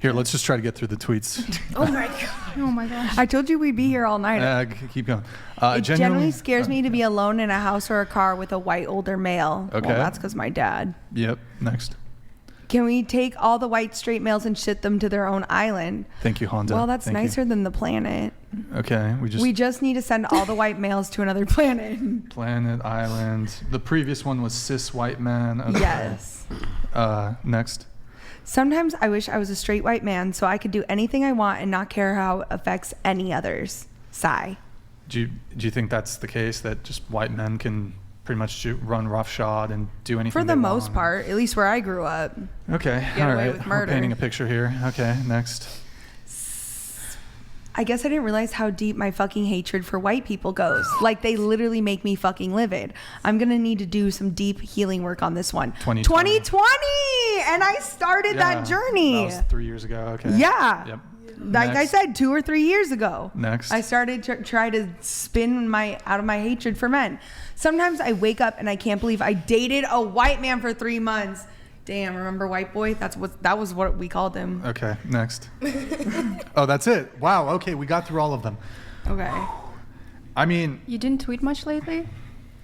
Here, let's just try to get through the tweets. Oh my god. Oh my gosh. I told you we'd be here all night. Keep going. It generally scares me to be alone in a house or a car with a white older male. Okay. Well, that's because my dad. Yep. Next. Can we take all the white straight males and ship them to their own island? Thank you, Honda. Well, that's Thank nicer you. than the planet. Okay. We just need to send all the white males to another planet. Planet, island. The previous one was cis white man. Okay. Yes. Next. Sometimes I wish I was a straight white man so I could do anything I want and not care how it affects any others. Sigh. Do you think that's the case, that just white men can pretty much run roughshod and do anything For the most part, at least where I grew up. Okay. Get All away right. with We're murder. painting a picture here. Okay. Next. I guess I didn't realize how deep my fucking hatred for white people goes. Like, they literally make me fucking livid. I'm going to need to do some deep healing work on this one. 2020! And I started that journey. That was 3 years ago. Okay. Yeah. Yep. Like Next. I said, 2 or 3 years ago. Next. I started to try to spin out of my hatred for men. Sometimes I wake up and I can't believe I dated a white man for 3 months. Damn, remember white boy? That was what we called him. Okay, next. Oh, that's it. Wow, okay, we got through all of them. Okay. I mean... You didn't tweet much lately?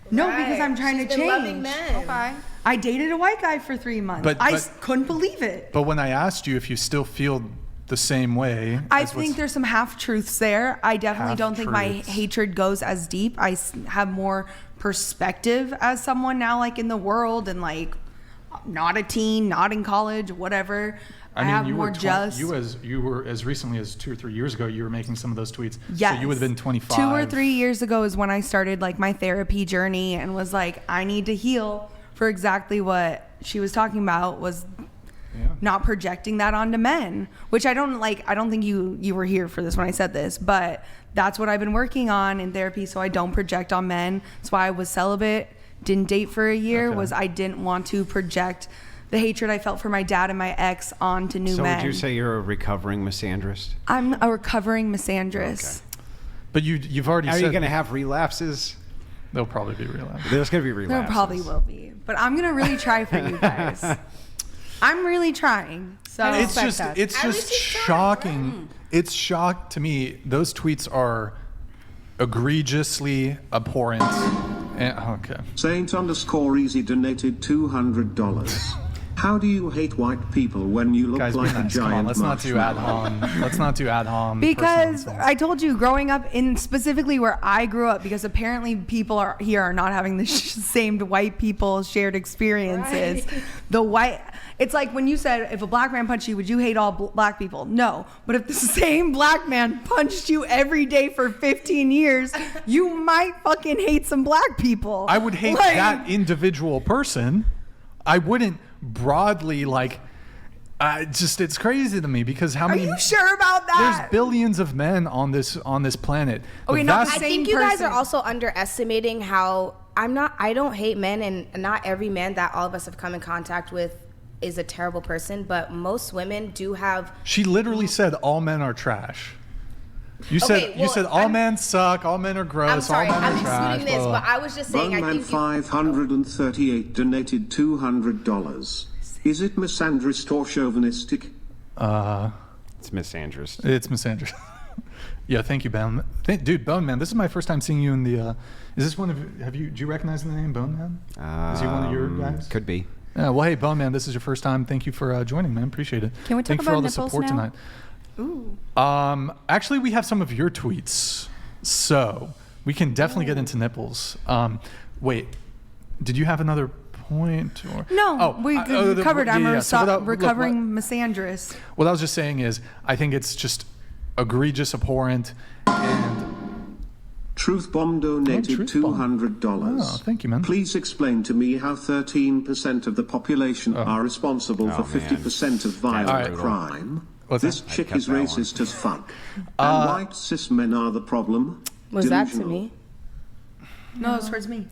No, because I'm trying to change. Loving men. Okay. I dated a white guy for 3 months. I couldn't believe it. But when I asked you if you still feel the same way... I think there's some half-truths there. I definitely don't think my hatred goes as deep. I have more perspective as someone now, like, in the world and, like... Not a teen, not in college, whatever. I mean, you were as recently as 2 or 3 years ago. You were making some of those tweets. Yes. So you would have been 25. 2 or 3 years ago is when I started like my therapy journey and was like, I need to heal for exactly what she was talking about, was not projecting that onto men. Which I don't like. I don't think you were here for this when I said this, but that's what I've been working on in therapy. So I don't project on men. That's why I was celibate. Didn't date for a year. Was I didn't want to project the hatred I felt for my dad and my ex onto new men. So would you say you're a recovering misandrist? I'm a recovering misandrist. Okay. But you've already said... Are you going to have relapses? There'll probably be relapses. There's going to be relapses. There probably will be. But I'm going to really try for you guys. I'm really trying. So it's just shocking. It's shock to me. Those tweets are egregiously abhorrent. Okay. Saint_easy donated $200. How do you hate white people when you look like a giant Let's not do ad hom. Because I told you, growing up in specifically where I grew up, because apparently people here are not having the same white people shared experiences. Right. It's like when you said, if a black man punched you, would you hate all black people? No. But if the same black man punched you every day for 15 years, you might fucking hate some black people. I would hate that individual person. I wouldn't broadly it's crazy to me because how many... Are you sure about that? There's billions of men on this planet. Okay, I think you guys are also underestimating how I don't hate men, and not every man that all of us have come in contact with is a terrible person, but most women do have... She literally said all men are trash. You said all men suck, all men are gross, I'm sorry, all men I'm are trash. excluding this, but I was just saying, I think... 538 donated $200. Is it misandrist or chauvinistic? It's misandrist. It's misandrist. Yeah, thank you, Bone. Dude, Bone Man, this is my first time seeing you in the... is this one of... do you recognize the name Bone Man? Is he one of your guys? Could be. Yeah, well, hey, Bone Man, this is your first time. Thank you for joining, man. Appreciate it. Can we talk Thank you for about all the nipples support now? tonight. Ooh. Actually, we have some of your tweets, so we can definitely get into nipples. Wait, did you have another point? Or? No, we covered. I'm a recovering misandrist. What I was just saying is, I think it's just egregious, abhorrent, and... Truth Bomb donated $200. Oh, thank you, man. Please explain to me how 13% of the population are responsible for 50% of violent crime. This chick is racist as fuck. And white cis men are the problem. Was that to me? No, it's towards me.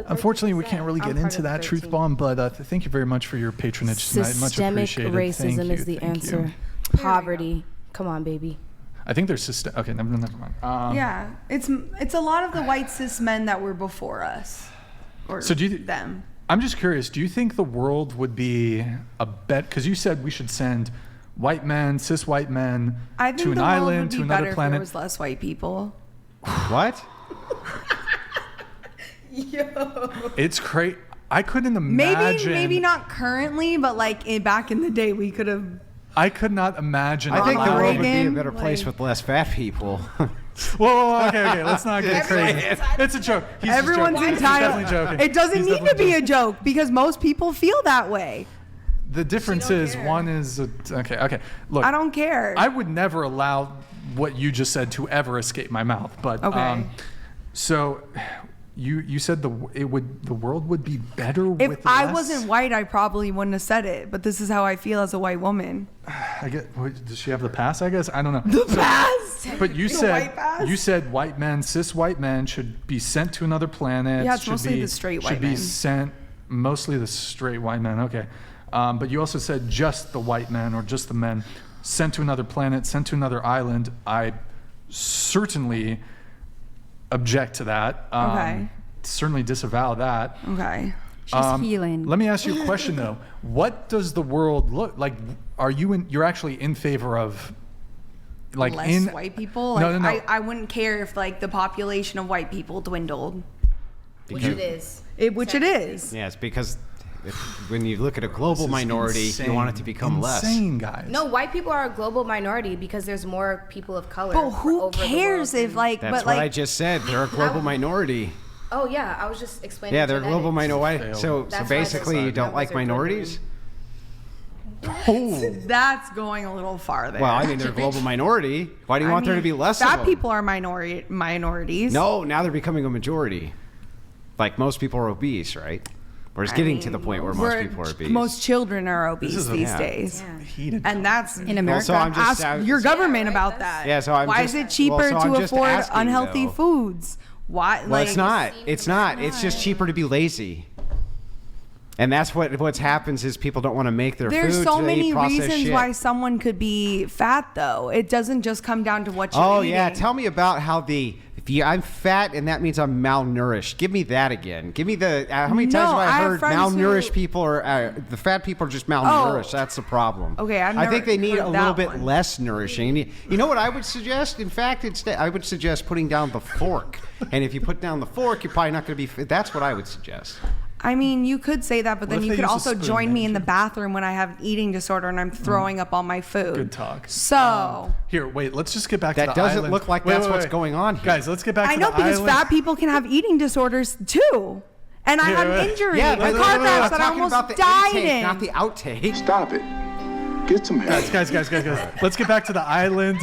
Unfortunately, we can't really get into that Truth Bomb, but thank you very much for your patronage tonight. Much appreciated. Racism is the answer. Poverty. Come on, baby. I think there's system. Okay, never mind. Yeah, it's a lot of the white cis men that were before us, or so them. I'm just curious. Do you think the world would be a bet? Because you said we should send white men, cis white men, I think to an the world island, would be to better another planet. if there was less white people. What? It's crazy. I couldn't imagine. Maybe not currently, but like back in the day, we could have. I could not imagine. I think the world would be a Reagan, better place with less fat people. Whoa, okay, let's not get crazy. It's a joke. He's just Everyone's joking. He's entitled. definitely joking. It doesn't He's need to definitely be a joking. joke because most people feel that way. The difference is one is okay. Look, I don't care. I would never allow what you just said to ever escape my mouth. But Okay. So you said the world would be better If with I less? wasn't white, I probably wouldn't have said it. But this is how I feel as a white woman. I get. Does she have the pass? I guess I don't know. The pass. But you The said white pass? white men, cis white men should be sent to another planet. Yeah, it's should mostly be, the straight white should be men. sent mostly the straight white men. Okay, but you also said just the white men or just the men sent to another planet, sent to another island. I certainly object to that. Okay. Certainly disavow that. Okay. She's healing. Let me ask you a question though. What does the world look like? Are you you're actually in favor of like Less white people? Like, No. I wouldn't care if like the population of white people dwindled. Which it is. Which it is. Yeah, it's because when you look at a global This is minority, you want it to become less. insane, guys. No, white people are a global minority because there's more people of color. But who over the cares world if than- like? That's but what like, I just said. They're a global minority. Oh yeah, I was just explaining. Yeah, they're a global genetics. minority. So That's why basically, those you don't like numbers are minorities? that's going a little far there. Well, I mean, they're a global minority. Why do you want there to be less of Fat them? people are minorities. No, now they're becoming a majority. Like most people are obese, right? We're just getting to the point where most people are obese. Most children are obese is a- these yeah. days. Heated. And that's In America. so I'm just- ask your government about that. Yeah, so I'm Why just- is it cheaper well, so I'm to just afford asking, unhealthy though. foods? Why? Well, it's not. It's not. It's just cheaper to be lazy. And that's what's happens is people don't want to make their There's food. so they many eat processed reasons shit. why someone could be fat, though. It doesn't just come down to what you're Oh eating. yeah, tell me about how I'm fat and that means I'm malnourished. Give me that again. Give me the how many times No, have I I have heard friends malnourished who- people are the fat people are just malnourished. Oh. That's the problem. Okay, I've I think never they need heard a little that bit one. less nourishing. You know what I would suggest? In fact, instead I would suggest putting down the fork. And if you put down the fork, you're probably not going to be fit. That's what I would suggest. I mean, you could say that, but What then if you they could use a also spoon, join me in the manager? bathroom when I have an eating disorder and I'm throwing up all my food. Good talk. So, Here, wait. Let's just get back to That the doesn't island. look like Wait, that's wait, what's wait. going on here. Guys, let's get back I to know the because island. fat people can have eating disorders too. And I Yeah, had an right. injury, Yeah, a but car crash I'm that I talking almost about the died intake, in. not the outtake. Stop it. Get some help. Guys. Let's get back to the island.